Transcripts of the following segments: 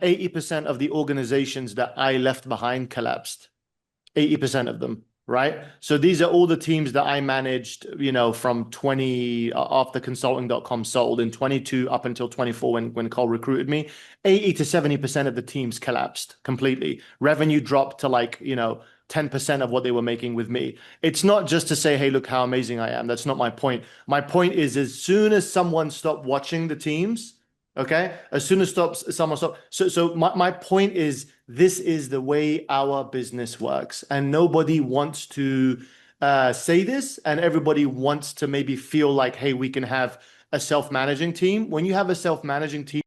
80% of the organizations that I left behind collapsed. 80% of them, right? So these are all the teams that I managed, from 20 after consulting.com sold in 22 up until 24 when Cole recruited me. 80 to 70% of the teams collapsed completely. Revenue dropped to 10% of what they were making with me. It's not just to say, hey, look how amazing I am. That's not my point. My point is, as soon as someone stopped watching the teams, okay, as soon as someone stopped. So my point is, this is the way our business works, and nobody wants to say this, and everybody wants to maybe feel like, hey, we can have a self-managing team. When you have a self-managing team,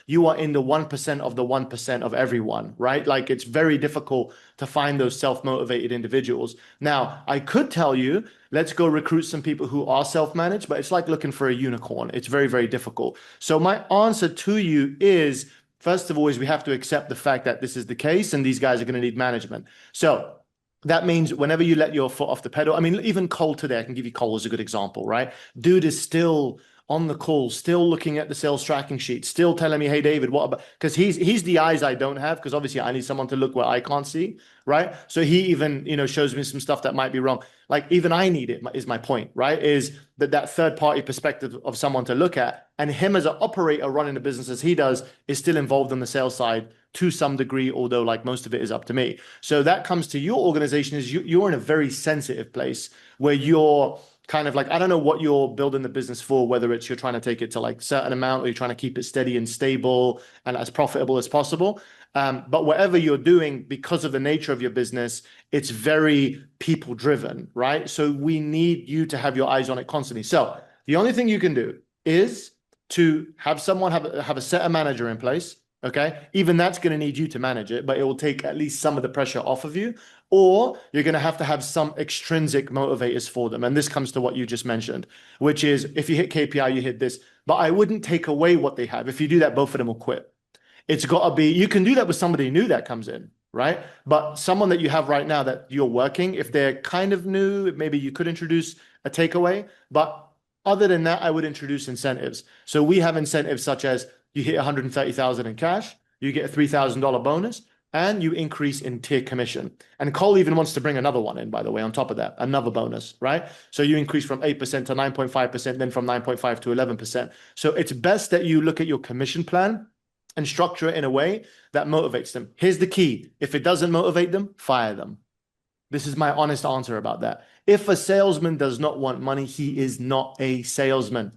you are in the 1% of the 1% of everyone, right? Like, it's very difficult to find those self-motivated individuals. Now, I could tell you, let's go recruit some people who are self-managed, but it's like looking for a unicorn. It's very, very difficult. So my answer to you is, first of all, is we have to accept the fact that this is the case and these guys are going to need management. So that means whenever you let your foot off the pedal, I mean, even Cole today, I can give you Cole as a good example, right? Dude is still on the call, still looking at the sales tracking sheet, still telling me, hey, David, what about, because he's the eyes I don't have, because obviously I need someone to look where I can't see, right? So he even, shows me some stuff that might be wrong. Like, even I need it, is my point, right? Is that third party perspective of someone to look at, and him as an operator running the business as he does is still involved on the sales side to some degree, although like most of it is up to me. So that comes to your organization, is you're in a very sensitive place where you're kind of like, I don't know what you're building the business for, whether it's you're trying to take it to like certain amount or you're trying to keep it steady and stable and as profitable as possible. But whatever you're doing, because of the nature of your business, it's very people driven, right? So we need you to have your eyes on it constantly. So the only thing you can do is to have someone have a set manager in place. Okay. Even that's going to need you to manage it, but it will take at least some of the pressure off of you. Or you're going to have some extrinsic motivators for them. And this comes to what you just mentioned, which is if you hit KPI, you hit this. But I wouldn't take away what they have. If you do that, both of them will quit. It's got to be, you can do that with somebody new that comes in, right? But someone that you have right now that you're working, if they're kind of new, maybe you could introduce a takeaway. But other than that, I would introduce incentives. So we have incentives such as you hit 130,000 in cash, you get a $3,000 bonus, and you increase in tier commission. And Cole even wants to bring another one in, by the way, on top of that, another bonus, right? So you increase from 8% to 9.5%, then from 9.5 to 11%. So it's best that you look at your commission plan and structure it in a way that motivates them. Here's the key. If it doesn't motivate them, fire them. This is my honest answer about that. If a salesman does not want money, he is not a salesman.